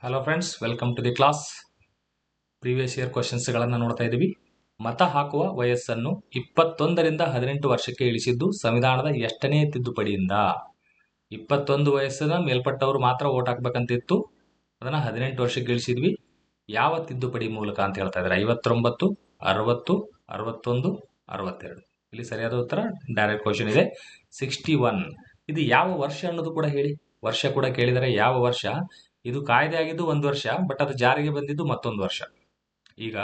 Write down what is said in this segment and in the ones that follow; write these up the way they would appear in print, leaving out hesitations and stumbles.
Hello friends, welcome to the class. Previous year ಕ್ವಶನ್ಸ್ಗಳನ್ನು ನೋಡ್ತಾ ಇದ್ದೀವಿ. ಮತ ಹಾಕುವ ವಯಸ್ಸನ್ನು 21ರಿಂದ 18 ವರ್ಷಕ್ಕೆ ಇಳಿಸಿದ್ದು ಸಂವಿಧಾನದ ಎಷ್ಟನೇ ತಿದ್ದುಪಡಿಯಿಂದ? 21 ವಯಸ್ಸಿನ ಮೇಲ್ಪಟ್ಟವರು ಮಾತ್ರ ವೋಟ್ ಹಾಕ್ಬೇಕಂತಿತ್ತು. ಅದನ್ನ 18 ವರ್ಷಕ್ಕೆ ಇಳಿಸಿದ್ವಿ. ಯಾವ ತಿದ್ದುಪಡಿ ಮೂಲಕ ಅಂತ ಹೇಳ್ತಾ ಇದ್ದಾರೆ? 59, 60, 61, 62. ಇಲ್ಲಿ ಸರಿಯಾದ ಉತ್ತರ ಡೈರೆಕ್ಟ್ ಕ್ವಶನ್ ಇದೆ 61. ಇದು ಯಾವ ವರ್ಷ ಅನ್ನೋದು ಕೂಡ ಹೇಳಿ. ವರ್ಷ ಕೂಡ ಕೇಳಿದರೆ ಯಾವ ವರ್ಷ? ಇದು ಕಾಯ್ದೆ ಆಗಿದ್ದು 1 ವರ್ಷ, ಬಟ್ ಅದು ಜಾರಿಗೆ ಬಂದಿದ್ದು ಮತ್ತೊಂದು ವರ್ಷ. ಈಗ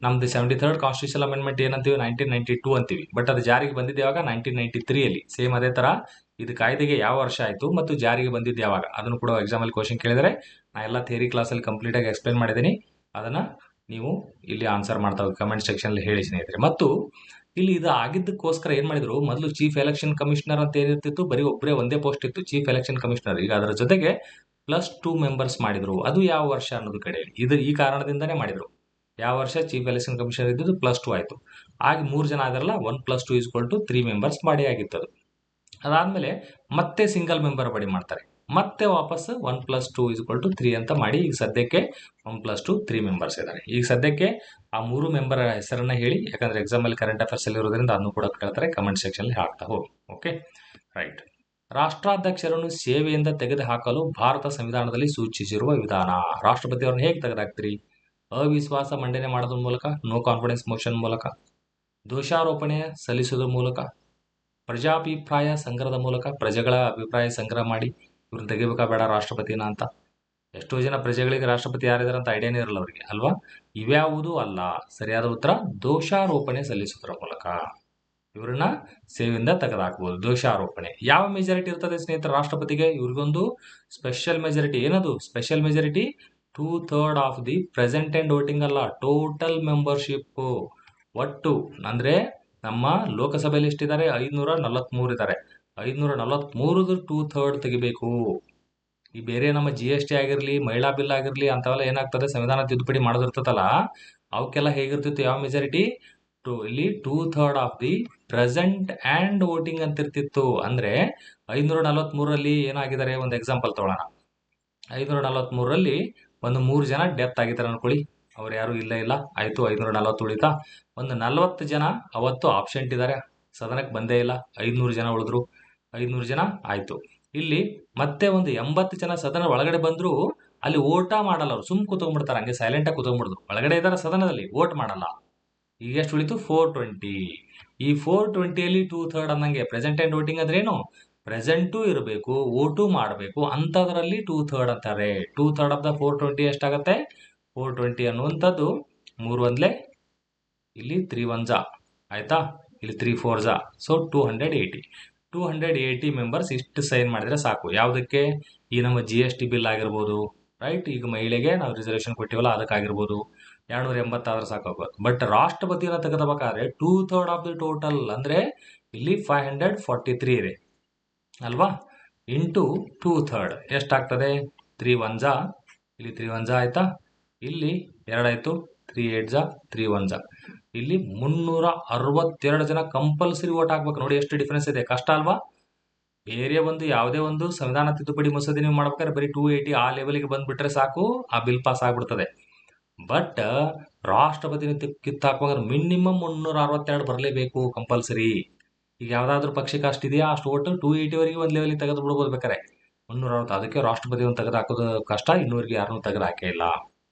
ನಮ್ದು 73rd ಕಾನ್ಸ್ಟಿಟ್ಯೂಷನ್ ಅಮೆಂಡ್ಮೆಂಟ್ ಏನಂತೀವಿ? 1992 ಅಂತೀವಿ, ಬಟ್ ಅದು ಜಾರಿಗೆ ಬಂದಿದ್ದು ಯಾವಾಗ? 1993 ಅಲ್ಲಿ. ಸೇಮ್ ಅದೇ ತರ ಇದು ಕಾಯ್ದೆಗೆ ಯಾವ ವರ್ಷ ಆಯ್ತು ಮತ್ತು ಜಾರಿಗೆ ಬಂದಿದ್ದು ಯಾವಾಗ? ಅದನ್ನು ಕೂಡ ಎಕ್ಸಾಮ್ ಅಲ್ಲಿ ಕ್ವಶನ್ ಕೇಳಿದರೆ ನಾ ಎಲ್ಲ ಥಿಯರಿ ಕ್ಲಾಸ್ ಅಲ್ಲಿ ಕಂಪ್ಲೀಟ್ ಆಗಿ ಎಕ್ಸ್ಪ್ಲೈನ್ ಮಾಡಿದ್ದೀನಿ. ಅದನ್ನ ನೀವು ಇಲ್ಲಿ ಆನ್ಸರ್ ಮಾಡ್ತಾ ಹೋಗಿ ಕಮೆಂಟ್ ಸೆಕ್ಷನ್ ಅಲ್ಲಿ ಹೇಳಿ ಸ್ನೇಹಿತರೆ. ಮತ್ತು ಇಲ್ಲಿ ಇದು ಆಗಿದ್ದಕ್ಕೋಸ್ಕರ ಏನ್ ಮಾಡಿದ್ರು, ಮೊದಲು ಚೀಫ್ ಎಲೆಕ್ಷನ್ ಕಮಿಷನರ್ ಅಂತ ಏನಿರ್ತಿತ್ತು, ಬರೀ ಒಂದೇ ಪೋಸ್ಟ್ ಇತ್ತು, ಚೀಫ್ ಎಲೆಕ್ಷನ್ ಕಮಿಷನರ್. ಈಗ ಅದರ ಜೊತೆಗೆ +2 ಮೆಂಬರ್ಸ್ ಮಾಡಿದ್ರು. ಅದು ಯಾವ ವರ್ಷ ಅನ್ನೋದು ಕಡೆ ಈ ಕಾರಣದಿಂದಾನೇ ಮಾಡಿದ್ರು. ಯಾವ ವರ್ಷ ಚೀಫ್ ಎಲೆಕ್ಷನ್ ಕಮಿಷನರ್ ಇದ್ದು +2 ಆಯ್ತು. ಆಗ 3 ಜನ ಆದ್ರಲ್ಲ, 1 + 2 = 3 ಮೆಂಬರ್ಸ್ ಮಾಡಿ ಆಗಿತ್ತು ಅದು. ಅದಾದ್ಮೇಲೆ ಮತ್ತೆ ಸಿಂಗಲ್ ಮೆಂಬರ್ ಬಡಿ ಮಾಡ್ತಾರೆ, ಮತ್ತೆ ವಾಪಸ್ 1 + 2 = 3 ಅಂತ ಮಾಡಿ ಈಗ ಸದ್ಯಕ್ಕೆ 1 + 2 3 ಮೆಂಬರ್ಸ್ ಇದ್ದಾರೆ. ಈಗ ಸದ್ಯಕ್ಕೆ ಆ 3 ಮೆಂಬರ್ ಹೆಸರನ್ನ ಹೇಳಿ, ಯಾಕಂದ್ರೆ ಎಕ್ಸಾಮ್ ಅಲ್ಲಿ ಕರೆಂಟ್ ಅಫೇರ್ಸ್ ಅಲ್ಲಿ ಇರೋದ್ರಿಂದ ಅದನ್ನು ಕೂಡ ಕೇಳ್ತಾರೆ. ಕಮೆಂಟ್ ಸೆಕ್ಷನ್ ಅಲ್ಲಿ ಹಾಕ್ತಾ ಹೋಗಿ. Okay, right. ರಾಷ್ಟ್ರಾಧ್ಯಕ್ಷರನ್ನು ಸೇವೆಯಿಂದ ತೆಗೆದುಹಾಕಲು ಭಾರತ ಸಂವಿಧಾನದಲ್ಲಿ ಸೂಚಿಸಿರುವ ವಿಧಾನ. ರಾಷ್ಟ್ರಪತಿಯವರನ್ನು ಹೇಗೆ ತೆಗೆದುಹಾಕ್ತೀರಿ? ಅವಿಶ್ವಾಸ ಮಂಡನೆ ಮಾಡೋದ್ರ ಮೂಲಕ, ನೋ ಕಾನ್ಫಿಡೆನ್ಸ್ ಮೋಷನ್ ಮೂಲಕ, ದೋಷಾರೋಪಣೆ ಸಲ್ಲಿಸೋದ್ರ ಮೂಲಕ, ಪ್ರಜಾಭಿಪ್ರಾಯ ಸಂಗ್ರಹದ ಮೂಲಕ, ಪ್ರಜೆಗಳ ಅಭಿಪ್ರಾಯ ಸಂಗ್ರಹ ಮಾಡಿ ಇವ್ರನ್ನ ತೆಗಿಬೇಕಾ ಬೇಡ ರಾಷ್ಟ್ರಪತಿನ ಅಂತ. ಎಷ್ಟೋ ಜನ ಪ್ರಜೆಗಳಿಗೆ ರಾಷ್ಟ್ರಪತಿ ಯಾರಿದಾರೆ ಅಂತ ಐಡಿಯಾನೇ ಇರಲ್ಲ ಅವರಿಗೆ, ಅಲ್ವಾ? ಇವ್ಯಾವುದೂ ಅಲ್ಲ. ಸರಿಯಾದ ಉತ್ತರ ದೋಷಾರೋಪಣೆ ಸಲ್ಲಿಸೋದ್ರ ಮೂಲಕ ಇವ್ರನ್ನ ಸೇವೆಯಿಂದ ತೆಗೆದುಹಾಕಬಹುದು. ದೋಷಾರೋಪಣೆ. ಯಾವ ಮೆಜಾರಿಟಿ ಇರ್ತದೆ ಸ್ನೇಹಿತರೆ ರಾಷ್ಟ್ರಪತಿಗೆ? ಇವ್ರಿಗೊಂದು ಸ್ಪೆಷಲ್ ಮೆಜಾರಿಟಿ. ಏನದು special majority? 2/3 of the present and voting ಅಲ್ಲ, ಟೋಟಲ್ ಮೆಂಬರ್ಶಿಪ್. ಒಟ್ಟು ಅಂದ್ರೆ ನಮ್ಮ ಲೋಕಸಭೆಯಲ್ಲಿ ಎಷ್ಟಿದ್ದಾರೆ? 543 ಇದ್ದಾರೆ. 543 2/3 ತೆಗಿಬೇಕು. ಈ ಬೇರೆ ನಮ್ಮ GST ಆಗಿರ್ಲಿ, ಮಹಿಳಾ ಬಿಲ್ ಆಗಿರ್ಲಿ, ಅಂತವೆಲ್ಲ ಏನಾಗ್ತದೆ, ಸಂವಿಧಾನ ತಿದ್ದುಪಡಿ ಮಾಡೋದಿರ್ತದಲ್ಲ, ಅವಕ್ಕೆಲ್ಲ ಹೇಗಿರ್ತಿತ್ತು? ಯಾವ ಮೆಜಾರಿಟಿ? ಇಲ್ಲಿ 2/3 of the present and voting ಅಂತ ಇರ್ತಿತ್ತು. ಅಂದ್ರೆ 543ರಲ್ಲಿ ಏನಾಗಿದ್ದಾರೆ? ಒಂದು ಎಕ್ಸಾಂಪಲ್ ತಗೊಳ್ಳೋಣ. 543ರಲ್ಲಿ ಒಂದು 3 ಜನ ಡೆತ್ ಆಗಿದ್ದಾರೆ ಅನ್ಕೊಳ್ಳಿ. ಅವ್ರು ಯಾರು ಇಲ್ಲ ಆಯ್ತು, 540 ಉಳಿತಾ. ಒಂದು 40 ಜನ ಅವತ್ತು ಆಬ್ಸೆಂಟ್ ಇದ್ದಾರೆ, ಸದನಕ್ಕೆ ಬಂದೇ ಇಲ್ಲ. 500 ಜನ ಉಳಿದ್ರು. 500 ಜನ ಆಯ್ತು. ಇಲ್ಲಿ ಮತ್ತೆ ಒಂದು 80 ಜನ ಸದನ ಒಳಗಡೆ ಬಂದ್ರು, ಅಲ್ಲಿ ಓಟ ಮಾಡಲ್ಲ. ಅವ್ರು ಸುಮ್ ಕೂತ್ಕೊಂಡ್ಬಿಡ್ತಾರೆ, ಹಂಗೆ ಸೈಲೆಂಟ್ ಆಗಿ ಕೂತ್ಕೊಂಡ್ಬಿಡುದು. ಒಳಗಡೆ ಇದ್ದಾರೆ ಸದನದಲ್ಲಿ, ವೋಟ್ ಮಾಡಲ್ಲ. ಈಗ ಎಷ್ಟು ಉಳಿತು? 420. ಈ 420ಯಲ್ಲಿ 2/3 ಅನ್ನಂಗೆ ಪ್ರೆಸೆಂಟ್ ಅಂಡ್ ವೋಟಿಂಗ್ ಅಂದ್ರೆ ಏನು? ಪ್ರೆಸೆಂಟು ಇರಬೇಕು, ವೋಟು ಮಾಡಬೇಕು, ಅಂತದ್ರಲ್ಲಿ 2/3 ಅಂತಾರೆ. 2/3 ಆಫ್ ದ 420 ಎಷ್ಟಾಗತ್ತೆ? 420 ಅನ್ನುವಂಥದ್ದು 3 1 ಇಲ್ಲಿ 3 1 ಆಯ್ತಾ, ಇಲ್ಲಿ 3 4 ಸೊ 280 ಮೆಂಬರ್ಸ್ ಇಷ್ಟು ಸೈನ್ ಮಾಡಿದ್ರೆ ಸಾಕು. ಯಾವುದಕ್ಕೆ? ಈ ನಮ್ಮ GST ಬಿಲ್ ಆಗಿರ್ಬೋದು, ರೈಟ್? ಈಗ ಮಹಿಳೆಗೆ ನಾವು ರಿಸರ್ವೇಶನ್ ಕೊಟ್ಟಿವಲ್ಲ, ಅದಕ್ಕಾಗಿರ್ಬೋದು. 280 ಆದ್ರೆ ಸಾಕು. ಬಟ್ ರಾಷ್ಟ್ರಪತಿಯನ್ನ ತೆಗೆದಬೇಕಾದ್ರೆ 2/3 ಆಫ್ ದಿ ಟೋಟಲ್ ಅಂದ್ರೆ ಇಲ್ಲಿ 543 ಇದೆ ಅಲ್ವಾ, ಇಂಟು 2/3 ಎಷ್ಟಾಗ್ತದೆ? 3 1 ಇಲ್ಲಿ 3 1 ಆಯ್ತಾ, ಇಲ್ಲಿ 2 ಆಯ್ತು, 3 8 3 1 ಇಲ್ಲಿ 362 ಜನ ಕಂಪಲ್ಸರಿ ವೋಟ್ ಹಾಕ್ಬೇಕು. ನೋಡಿ ಎಷ್ಟು ಡಿಫರೆನ್ಸ್ ಇದೆ. ಕಷ್ಟ ಅಲ್ವಾ? ಬೇರೆ ಒಂದು ಯಾವುದೇ ಒಂದು ಸಂವಿಧಾನ ತಿದ್ದುಪಡಿ ಮಸೂದೆ ನೀವು ಮಾಡ್ಬೇಕಾದ್ರೆ ಬರೀ 280 ಆ ಲೆವೆಲ್ಗೆ ಬಂದ್ಬಿಟ್ರೆ ಸಾಕು, ಆ ಬಿಲ್ ಪಾಸ್ ಆಗ್ಬಿಡ್ತದೆ. ಬಟ್ ರಾಷ್ಟ್ರಪತಿನ ಕಿತ್ತಾಕುವಾಗ ಮಿನಿಮಮ್ 362 ಬರಲೇಬೇಕು ಕಂಪಲ್ಸರಿ. ಈಗ ಯಾವ್ದಾದ್ರು ಪಕ್ಷಕ್ಕೆ ಅಷ್ಟಿದೆಯಾ? ಅಷ್ಟು ಓಟು 280ವರೆಗೆ ಒಂದು ಲೆವೆಲ್ ತೆಗೆದು ಬಿಡ್ಬೋದು ಬೇಕಾರೆ. 360. ಅದಕ್ಕೆ ರಾಷ್ಟ್ರಪತಿಯನ್ನು ತೆಗೆದು ಹಾಕೋದು ಕಷ್ಟ. ಇನ್ನೂವರೆಗೆ ಯಾರನ್ನೂ ತೆಗೆದು ಹಾಕೇ ಇಲ್ಲ.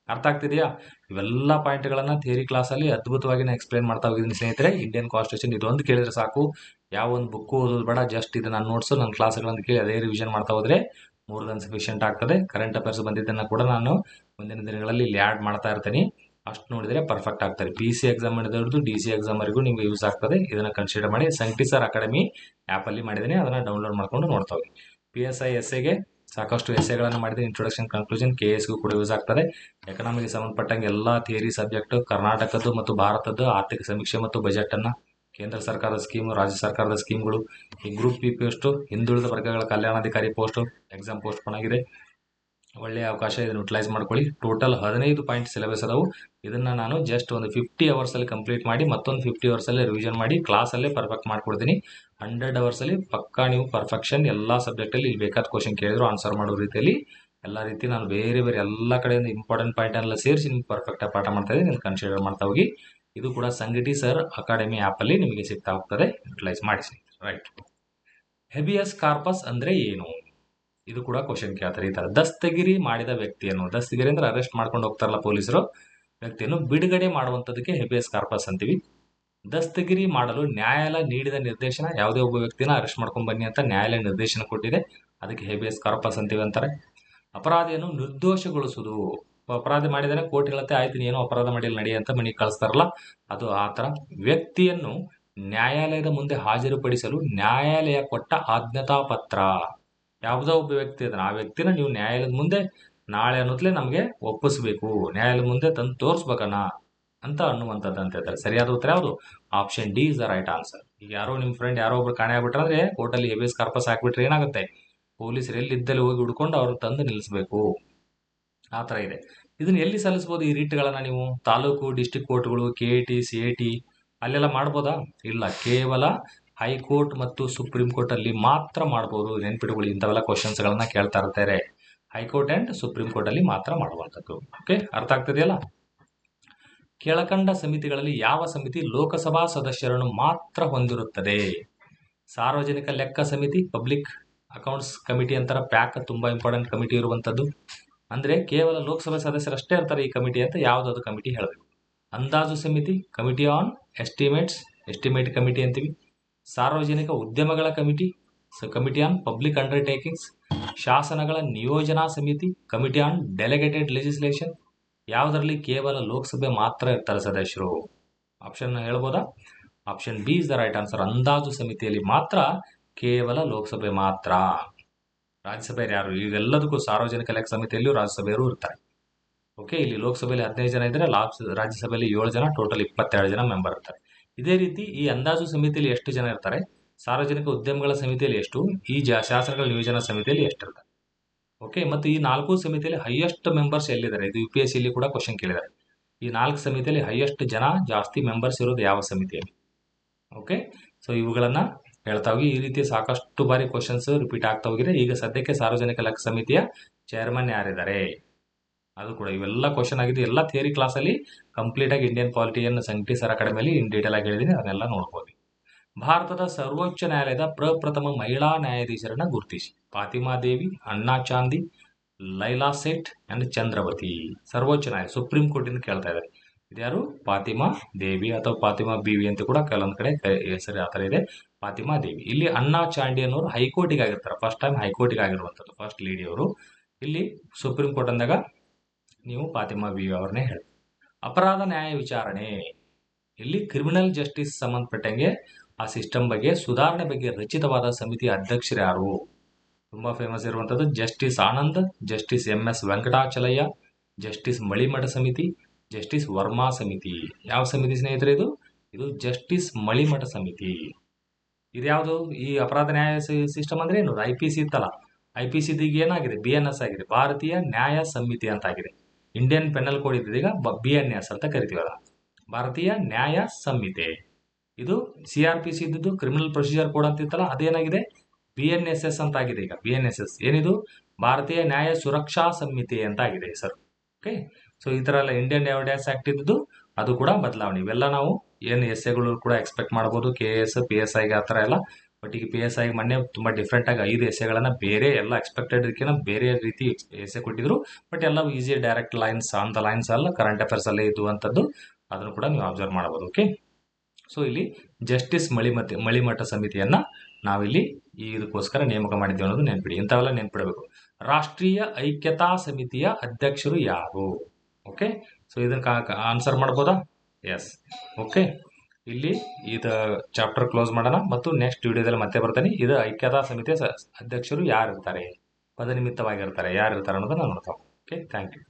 ಅರ್ಥ ಆಗ್ತಿದೆಯಾ? ಇವೆಲ್ಲ ಪಾಯಿಂಟ್ಗಳನ್ನ ಥಿಯರಿ ಕ್ಲಾಸಲ್ಲಿ ಅದ್ಭುತವಾಗಿ ನಾನು ಎಕ್ಸ್ಪ್ಲೈನ್ ಮಾಡ್ತಾ ಹೋಗಿದ್ದೀನಿ ಸ್ನೇಹಿತರೆ. ಇಂಡಿಯನ್ ಕಾನ್ಸ್ಟಿಟ್ಯೂಷನ್ ಇದೊಂದು ಕೇಳಿದ್ರೆ ಸಾಕು, ಯಾವ ಒಂದು ಬುಕ್ ಓದೋದು ಬೇಡ. ಜಸ್ಟ್ ಇದು ನನ್ನ ನೋಟ್ಸ್, ನನ್ನ ಕ್ಲಾಸ್ಗಳನ್ನು ಕೇಳಿ ಅದೇ ರಿವಿಷನ್ ಮಾಡ್ತಾ ಹೋದ್ರೆ ಮೋರ್ ದನ್ ಸಫಿಷಿಯಂಟ್ ಆಗ್ತದೆ. ಕರೆಂಟ್ ಅಫೇರ್ಸ್ ಬಂದಿದ್ದನ್ನು ಕೂಡ ನಾನು ಮುಂದಿನ ದಿನಗಳಲ್ಲಿ ಇಲ್ಲಿ ಆ್ಯಡ್ ಮಾಡ್ತಾ ಇರ್ತೀನಿ. ಅಷ್ಟು ನೋಡಿದರೆ ಪರ್ಫೆಕ್ಟ್ ಆಗ್ತಾರೆ. PC ಎಕ್ಸಾಮ್ ಹಿಡಿದು DC ಎಕ್ಸಾಮ್ವರೆಗೂ ನಿಮ್ಗೆ ಯೂಸ್ ಆಗ್ತದೆ. ಇದನ್ನು ಕನ್ಸಿಡರ್ ಮಾಡಿ. ಸಂಕಟೀಸರ್ ಅಕಾಡೆಮಿ ಆ್ಯಪಲ್ಲಿ ಮಾಡಿದ್ದೀನಿ, ಅದನ್ನು ಡೌನ್ಲೋಡ್ ಮಾಡ್ಕೊಂಡು ನೋಡ್ತಾ ಹೋಗಿ. PSI ಎಸ್ಸೆಗೆ ಸಾಕಷ್ಟು ಎಸ್ಸೆಗಳನ್ನು ಮಾಡಿದ್ದೀನಿ. ಇಂಟ್ರೊಡಕ್ಷನ್, ಕನ್ಕ್ಲೂಷನ್, KSಗೂ ಕೂಡ ಯೂಸ್ ಆಗ್ತದೆ. ಎಕನಾಮಿಗೆ ಸಂಬಂಧಪಟ್ಟಂಗೆ ಎಲ್ಲ ಥಿಯರಿ ಸಬ್ಜೆಕ್ಟ್, ಕರ್ನಾಟಕದ್ದು ಮತ್ತು ಭಾರತದ್ದು ಆರ್ಥಿಕ ಸಮೀಕ್ಷೆ ಮತ್ತು ಬಜೆಟ್ ಅನ್ನ, ಕೇಂದ್ರ ಸರ್ಕಾರದ ಸ್ಕೀಮು, ರಾಜ್ಯ ಸರ್ಕಾರದ ಸ್ಕೀಮ್ಗಳು, ಈ ಗ್ರೂಪ್ P ಪೋಸ್ಟ್, ಹಿಂದುಳಿದ ವರ್ಗಗಳ ಕಲ್ಯಾಣಾಧಿಕಾರಿ ಪೋಸ್ಟ್ ಎಕ್ಸಾಮ್ ಪೋಸ್ಟ್ ಇದೆ. ಒಳ್ಳೆಯ ಅವಕಾಶ, ಇದನ್ನು ಯುಟಿಲೈಸ್ ಮಾಡ್ಕೊಳ್ಳಿ. ಟೋಟಲ್ 15 ಪಾಯಿಂಟ್ ಸಿಲೆಬಸ್ ಅದಾವು. ಇದನ್ನ ನಾನು ಜಸ್ಟ್ ಒಂದು 50 ಅವರ್ಸ್ ಅಲ್ಲಿ ಕಂಪ್ಲೀಟ್ ಮಾಡಿ, ಮತ್ತೊಂದು 50 ಅವರ್ಸ್ ಅಲ್ಲಿ ರಿವಿಷನ್ ಮಾಡಿ ಕ್ಲಾಸಲ್ಲೇ ಪರ್ಫೆಕ್ಟ್ ಮಾಡ್ಕೊಡ್ತೀನಿ. 100 ಅವರ್ಸ್ ಅಲ್ಲಿ ಪಕ್ಕಾ ನೀವು ಪರ್ಫೆಕ್ಷನ್ ಎಲ್ಲ ಸಬ್ಜೆಕ್ಟ್ ಅಲ್ಲಿ ಬೇಕಾದ ಕ್ವಶನ್ ಕೇಳಿದ್ರು ಆನ್ಸರ್ ಮಾಡೋ ರೀತಿಯಲ್ಲಿ ಎಲ್ಲ ರೀತಿ ನಾನು ಬೇರೆ ಬೇರೆ ಎಲ್ಲ ಕಡೆಯಿಂದ ಇಂಪಾರ್ಟೆಂಟ್ ಪಾಯಿಂಟ್ ಎಲ್ಲ ಸೇರಿಸಿ ನಿಮ್ಗೆ ಪರ್ಫೆಕ್ಟಾಗಿ ಪಾಠ ಮಾಡ್ತಾ ಇದ್ದೀನಿ. ನೀವು ಕನ್ಸಿಡರ್ ಮಾಡ್ತಾ ಹೋಗಿ. ಇದು ಕೂಡ ಸಂಘಟಿ ಸರ್ ಅಕಾಡೆಮಿ ಆ್ಯಪಲ್ಲಿ ನಿಮಗೆ ಸಿಗ್ತಾ ಹೋಗ್ತದೆ. ಯುಟಿಲೈಸ್ ಮಾಡಿಸಿ. ರೈಟ್. ಹೆಬಿಯಸ್ ಕಾರ್ಪಸ್ ಅಂದರೆ ಏನು? ಇದು ಕೂಡ ಕ್ವಶನ್ ಕೇಳ್ತಾರೆ ಈ ಥರ. ದಸ್ತಗಿರಿ ಮಾಡಿದ ವ್ಯಕ್ತಿಯನ್ನು, ದಸ್ತಗಿರಿ ಅಂದ್ರೆ ಅರೆಸ್ಟ್ ಮಾಡ್ಕೊಂಡು ಹೋಗ್ತಾರಲ್ಲ ಪೊಲೀಸರು, ವ್ಯಕ್ತಿಯನ್ನು ಬಿಡುಗಡೆ ಮಾಡುವಂಥದ್ದಕ್ಕೆ ಹೆಬಿಯಸ್ ಕಾರ್ಪಸ್ ಅಂತೀವಿ. ದಸ್ತಗಿರಿ ಮಾಡಲು ನ್ಯಾಯಾಲಯ ನೀಡಿದ ನಿರ್ದೇಶನ, ಯಾವುದೇ ಒಬ್ಬ ವ್ಯಕ್ತಿನ ಅರೆಸ್ಟ್ ಮಾಡ್ಕೊಂಡು ಬನ್ನಿ ಅಂತ ನ್ಯಾಯಾಲಯ ನಿರ್ದೇಶನ ಕೊಟ್ಟಿದೆ, ಅದಕ್ಕೆ ಹೇಬಿಯಸ್ ಕಾರ್ಪಸ್ ಅಂತೀವಿ ಅಂತಾರೆ. ಅಪರಾಧಿಯನ್ನು ನಿರ್ದೋಷಗೊಳಿಸುವುದು, ಅಪರಾಧ ಮಾಡಿದರೆ ಕೋರ್ಟ್ ಹೇಳುತ್ತೆ ಆಯ್ತು ನೀನು ಅಪರಾಧ ಮಾಡಿಲ್ಲ ನಡಿ ಅಂತ ಮನೆಗೆ ಕಳಿಸ್ತಾರಲ್ಲ, ಅದು ಆ ಥರ. ವ್ಯಕ್ತಿಯನ್ನು ನ್ಯಾಯಾಲಯದ ಮುಂದೆ ಹಾಜರುಪಡಿಸಲು ನ್ಯಾಯಾಲಯ ಕೊಟ್ಟ ಆಜ್ಞತಾ ಪತ್ರ. ಯಾವುದೋ ಒಬ್ಬ ವ್ಯಕ್ತಿ ಇದ್ದಾನೆ, ಆ ವ್ಯಕ್ತಿನ ನೀವು ನ್ಯಾಯಾಲಯದ ಮುಂದೆ ನಾಳೆ ಅನ್ನೋದ್ಲೇ ನಮಗೆ ಒಪ್ಪಿಸ್ಬೇಕು, ನ್ಯಾಯಾಲಯದ ಮುಂದೆ ತಂದು ತೋರಿಸ್ಬೇಕನ್ನ ಅಂತ ಅನ್ನುವಂಥದ್ದು ಅಂತ ಹೇಳ್ತಾರೆ. ಸರಿಯಾದ ಉತ್ತರ ಯಾವುದು? Option D is the right answer. ಈಗ ಯಾರೋ ನಿಮ್ಮ ಫ್ರೆಂಡ್ ಯಾರೋ ಒಬ್ರು ಕಾಣೆ ಆಗ್ಬಿಟ್ರೆ ಕೋರ್ಟಲ್ಲಿ ಹೇಬಿಯಸ್ ಕಾರ್ಪಸ್ ಹಾಕ್ಬಿಟ್ರೆ ಏನಾಗುತ್ತೆ? ಪೊಲೀಸರು ಎಲ್ಲಿದ್ದಲ್ಲಿ ಹೋಗಿ ಹುಡ್ಕೊಂಡು ಅವ್ರು ತಂದು ನಿಲ್ಲಿಸಬೇಕು. ಆ ಥರ ಇದೆ. ಇದನ್ನ ಎಲ್ಲಿ ಸಲ್ಲಿಸ್ಬೋದು ಈ ರೀಟ್ಗಳನ್ನು ನೀವು? ತಾಲೂಕು ಡಿಸ್ಟಿಕ್ ಕೋರ್ಟ್ಗಳು, KAT CAT ಅಲ್ಲೆಲ್ಲ ಮಾಡ್ಬೋದಾ? ಇಲ್ಲ, ಕೇವಲ ಹೈಕೋರ್ಟ್ ಮತ್ತು ಸುಪ್ರೀಂ ಕೋರ್ಟ್ ಅಲ್ಲಿ ಮಾತ್ರ ಮಾಡ್ಬೋದು. ನೆನ್ಪಿಟ್ಕೊಳ್ಳಿ, ಇಂಥವೆಲ್ಲ ಕ್ವಶನ್ಸ್ಗಳನ್ನ ಕೇಳ್ತಾ ಇರ್ತಾರೆ. ಹೈಕೋರ್ಟ್ ಅಂಡ್ ಸುಪ್ರೀಂ ಕೋರ್ಟ್ ಅಲ್ಲಿ ಮಾತ್ರ ಮಾಡುವಂಥದ್ದು. ಓಕೆ, ಅರ್ಥ ಆಗ್ತದೆಯಲ್ಲ? ಕೆಳಕಂಡ ಸಮಿತಿಗಳಲ್ಲಿ ಯಾವ ಸಮಿತಿ ಲೋಕಸಭಾ ಸದಸ್ಯರನ್ನು ಮಾತ್ರ ಹೊಂದಿರುತ್ತದೆ? ಸಾರ್ವಜನಿಕ ಲೆಕ್ಕ ಸಮಿತಿ, ಪಬ್ಲಿಕ್ ಅಕೌಂಟ್ಸ್ ಕಮಿಟಿ ಅಂತಾರ, ಪ್ಯಾಕ್ ತುಂಬಾ ಇಂಪಾರ್ಟೆಂಟ್ ಕಮಿಟಿ ಇರುವಂಥದ್ದು. ಅಂದ್ರೆ ಕೇವಲ ಲೋಕಸಭೆ ಸದಸ್ಯರಷ್ಟೇ ಇರ್ತಾರೆ ಈ ಕಮಿಟಿ ಅಂತ ಯಾವ್ದಾದ್ರು ಕಮಿಟಿ ಹೇಳಬೇಕು. ಅಂದಾಜು ಸಮಿತಿ, ಕಮಿಟಿ ಆನ್ ಎಸ್ಟಿಮೇಟ್ ಕಮಿಟಿ ಅಂತೀವಿ. ಸಾರ್ವಜನಿಕ ಉದ್ಯಮಗಳ committee, committee on public undertakings. ಶಾಸನಗಳ ನಿಯೋಜನಾ ಸಮಿತಿ, ಕಮಿಟಿ ಆನ್ ಡೆಲಿಗೇಟೆಡ್ ಲೆಜಿಸ್ಲೇಷನ್. ಯಾವುದರಲ್ಲಿ ಕೇವಲ ಲೋಕಸಭೆ ಮಾತ್ರ ಇರ್ತಾರೆ ಸದಸ್ಯರು? ಆಪ್ಷನ್ ಹೇಳ್ಬೋದಾ? Option B is the right answer. ಅಂದಾಜು ಸಮಿತಿಯಲ್ಲಿ ಮಾತ್ರ ಕೇವಲ ಲೋಕಸಭೆ ಮಾತ್ರ. ರಾಜ್ಯಸಭೆ ಯಾರು? ಇದೆಲ್ಲದಕ್ಕೂ ಸಾರ್ವಜನಿಕ ಲೆಕ್ಕ ಸಮಿತಿಯಲ್ಲಿಯೂ ರಾಜ್ಯಸಭೆಯವರು ಇರ್ತಾರೆ. ಓಕೆ, ಇಲ್ಲಿ ಲೋಕಸಭೆಯಲ್ಲಿ 15 ಜನ ಇದ್ರೆ ರಾಜ್ಯಸಭೆಯಲ್ಲಿ 7 ಜನ, ಟೋಟಲ್ 22 ಜನ ಮೆಂಬರ್ ಇರ್ತಾರೆ. ಇದೇ ರೀತಿ ಈ ಅಂದಾಜು ಸಮಿತಿಯಲ್ಲಿ ಎಷ್ಟು ಜನ ಇರ್ತಾರೆ? ಸಾರ್ವಜನಿಕ ಉದ್ಯಮಗಳ ಸಮಿತಿಯಲ್ಲಿ ಎಷ್ಟು? ಈ ಶಾಸನಗಳ ನಿಯೋಜನಾ ಸಮಿತಿಯಲ್ಲಿ ಎಷ್ಟು ಇರ್ತಾರೆ? ಓಕೆ, ಮತ್ತು ಈ 4 ಸಮಿತಿಯಲ್ಲಿ ಹೈಯೆಸ್ಟ್ ಮೆಂಬರ್ಸ್ ಎಲ್ಲಿದ್ದಾರೆ? ಇದು UPSC ಇಲ್ಲಿ ಕೂಡ ಕ್ವಶನ್ ಕೇಳಿದ್ದಾರೆ. ಈ 4 ಸಮಿತಿಯಲ್ಲಿ ಹೈಯೆಸ್ಟ್ ಜನ ಜಾಸ್ತಿ ಮೆಂಬರ್ಸ್ ಇರೋದು ಯಾವ ಸಮಿತಿಯಲ್ಲಿ? ಓಕೆ, ಸೊ ಇವುಗಳನ್ನ ಹೇಳ್ತಾ ಹೋಗಿ. ಈ ರೀತಿ ಸಾಕಷ್ಟು ಬಾರಿ ಕ್ವಶನ್ಸ್ ರಿಪೀಟ್ ಆಗ್ತಾ ಹೋಗಿದೆ. ಈಗ ಸದ್ಯಕ್ಕೆ ಸಾರ್ವಜನಿಕ ಲೆಕ್ಕ ಸಮಿತಿಯ ಚೇರ್ಮನ್ ಯಾರಿದ್ದಾರೆ ಅದು ಕೂಡ ಇವೆಲ್ಲ ಕ್ವಶನ್ ಆಗಿದೆ. ಎಲ್ಲ ಥಿಯರಿ ಕ್ಲಾಸಲ್ಲಿ ಕಂಪ್ಲೀಟ್ ಆಗಿ ಇಂಡಿಯನ್ ಪಾಲಿಟಿಯನ್ನು ಸಂಘಟಿ ಸರ್ ಅಕಾಡೆಮಿಯಲ್ಲಿ ಇನ್ ಡೀಟೇಲ್ ಆಗಿ ಹೇಳಿದ್ದೀನಿ, ಅದನ್ನೆಲ್ಲ ನೋಡ್ಬೋದು. ಭಾರತದ ಸರ್ವೋಚ್ಚ ನ್ಯಾಯಾಲಯದ ಪ್ರಪ್ರಥಮ ಮಹಿಳಾ ನ್ಯಾಯಾಧೀಶರನ್ನ ಗುರುತಿಸಿ. ಫಾತಿಮಾ ದೇವಿ, ಅಣ್ಣಾ ಚಾಂದಿ, ಲೈಲಾ ಸೇಠ್ ಅಂಡ್ ಚಂದ್ರವತಿ. ಸರ್ವೋಚ್ಚ ನ್ಯಾಯಾಲಯ ಸುಪ್ರೀಂ ಕೋರ್ಟ್ ಇಂದ ಕೇಳ್ತಾ ಇದ್ದಾರೆ. ಇದ್ಯಾರು? ಫಾತಿಮಾ ದೇವಿ ಅಥವಾ ಫಾತಿಮಾ ಬಿವಿ ಅಂತ ಕೂಡ ಕೆಲವೊಂದು ಕಡೆ ಹೆಸರು ಆ ಥರ ಇದೆ. ಫಾತಿಮಾ ದೇವಿ. ಇಲ್ಲಿ ಅಣ್ಣಾ ಚಾಂಡಿ ಅನ್ನೋರು ಹೈಕೋರ್ಟಿಗೆ ಆಗಿರ್ತಾರೆ. ಫಸ್ಟ್ ಟೈಮ್ ಹೈಕೋರ್ಟಿಗೆ ಆಗಿರುವಂಥದ್ದು, ಫಸ್ಟ್ ಲೇಡಿ ಅವರು. ಇಲ್ಲಿ ಸುಪ್ರೀಂ ಕೋರ್ಟ್ ಅಂದಾಗ ನೀವು ಫಾತಿಮಾ ಬಿವಿ ಅವ್ರನ್ನೇ ಹೇಳಿ. ಅಪರಾಧ ನ್ಯಾಯ ವಿಚಾರಣೆ, ಇಲ್ಲಿ ಕ್ರಿಮಿನಲ್ ಜಸ್ಟಿಸ್ ಸಂಬಂಧಪಟ್ಟಂಗೆ ಆ ಸಿಸ್ಟಮ್ ಬಗ್ಗೆ ಸುಧಾರಣೆ ಬಗ್ಗೆ ರಚಿತವಾದ ಸಮಿತಿ ಅಧ್ಯಕ್ಷರು ಯಾರು? ತುಂಬಾ ಫೇಮಸ್ ಇರುವಂಥದ್ದು justice Anand, justice MS Venkatachalaiah, justice Malimath ಸಮಿತಿ, ಜಸ್ಟಿಸ್ ವರ್ಮಾ ಸಮಿತಿ. ಯಾವ ಸಮಿತಿ ಸ್ನೇಹಿತರೆ ಇದು? ಇದು ಜಸ್ಟಿಸ್ ಮಳಿಮಠ ಸಮಿತಿ. ಇದ್ಯಾವುದು? ಈ ಅಪರಾಧ ನ್ಯಾಯ ಸಿಸ್ಟಮ್ ಅಂದ್ರೆ ಏನು? IPC ಇತ್ತಲ್ಲ, IPC ಈಗ ಏನಾಗಿದೆ? BNS ಆಗಿದೆ, ಭಾರತೀಯ ನ್ಯಾಯ ಸಮಿತಿ ಅಂತ ಆಗಿದೆ. ಇಂಡಿಯನ್ ಪೆನಲ್ ಕೋಡ್ ಇದ್ದೀಗ BNS ಅಂತ ಕರಿತೀವಲ್ಲ, ಭಾರತೀಯ ನ್ಯಾಯ ಸಂಹಿತೆ. ಇದು CRPC ಇದ್ದು ಕ್ರಿಮಿನಲ್ ಪ್ರೊಸೀಜರ್ ಕೋಡ್ ಅಂತ ಇತ್ತಲ್ಲ, ಅದೇನಾಗಿದೆ? BNSS ಅಂತ ಆಗಿದೆ. ಈಗ BNSS ಏನಿದು? ಭಾರತೀಯ ನ್ಯಾಯ ಸುರಕ್ಷಾ ಸಂಹಿತೆ ಅಂತ ಆಗಿದೆ ಸರ್. ಓಕೆ, ಸೊ ಈ ತರ ಎಲ್ಲ ಇಂಡಿಯನ್ ಎವಿಡೆನ್ಸ್ ಆಕ್ಟ್ ಇದ್ದು ಅದು ಕೂಡ ಬದಲಾವಣೆ. ಇವೆಲ್ಲ ನಾವು ಏನು ಎಸ್ಸೆಗಳು ಕೂಡ ಎಕ್ಸ್ಪೆಕ್ಟ್ ಮಾಡಬಹುದು, KS PSI ಆ ಥರ ಎಲ್ಲ. ಬಟ್ ಈಗ PSI ಮೊನ್ನೆ ತುಂಬಾ ಡಿಫ್ರೆಂಟ್ ಆಗಿ 5 ಎಸ್ಸೆಗಳನ್ನ ಬೇರೆ ಎಲ್ಲ ಎಕ್ಸ್ಪೆಕ್ಟೆಡ್ ಬೇರೆ ರೀತಿ ಎಸ್ಸೆ ಕೊಟ್ಟಿದ್ರು. ಬಟ್ ಎಲ್ಲ easy direct lines on the lines ಅಲ್ಲ, ಕರೆಂಟ್ ಅಫೇರ್ಸ್ ಅಲ್ಲೇ ಇದ್ದುವಂಥದ್ದು. ಅದನ್ನು ಕೂಡ ನೀವು ಅಬ್ಸರ್ವ್ ಮಾಡಬಹುದು. ಓಕೆ, ಸೊ ಇಲ್ಲಿ ಜಸ್ಟಿಸ್ ಮಳಿಮಠ ಸಮಿತಿಯನ್ನ ನಾವಿಲ್ಲಿ ಇದಕ್ಕೋಸ್ಕರ ನೇಮಕ ಮಾಡಿದ್ದೇವೆ ಅನ್ನೋದು ನೆನ್ಪಿಡಿ. ಇಂಥವೆಲ್ಲ ನೆನ್ಪಿಡಬೇಕು. ರಾಷ್ಟ್ರೀಯ ಐಕ್ಯತಾ ಸಮಿತಿಯ ಅಧ್ಯಕ್ಷರು ಯಾರು? ಓಕೆ, ಸೊ ಇದಕ್ಕೆ ಆನ್ಸರ್ ಮಾಡ್ಬೋದಾ? ಎಸ್. ಓಕೆ, ಇಲ್ಲಿ ಇದು ಚಾಪ್ಟರ್ ಕ್ಲೋಸ್ ಮಾಡೋಣ ಮತ್ತು ನೆಕ್ಸ್ಟ್ ವಿಡಿಯೋದಲ್ಲಿ ಮತ್ತೆ ಬರ್ತೀನಿ. ಇದು ಐಕ್ಯತಾ ಸಮಿತಿಯ ಅಧ್ಯಕ್ಷರು ಯಾರಿರ್ತಾರೆ, ಪದನಿಮಿತ್ತವಾಗಿರ್ತಾರೆ, ಯಾರಿರ್ತಾರೆ ಅನ್ನೋದನ್ನ ನೋಡ್ತಾವೆ. Okay, thank you.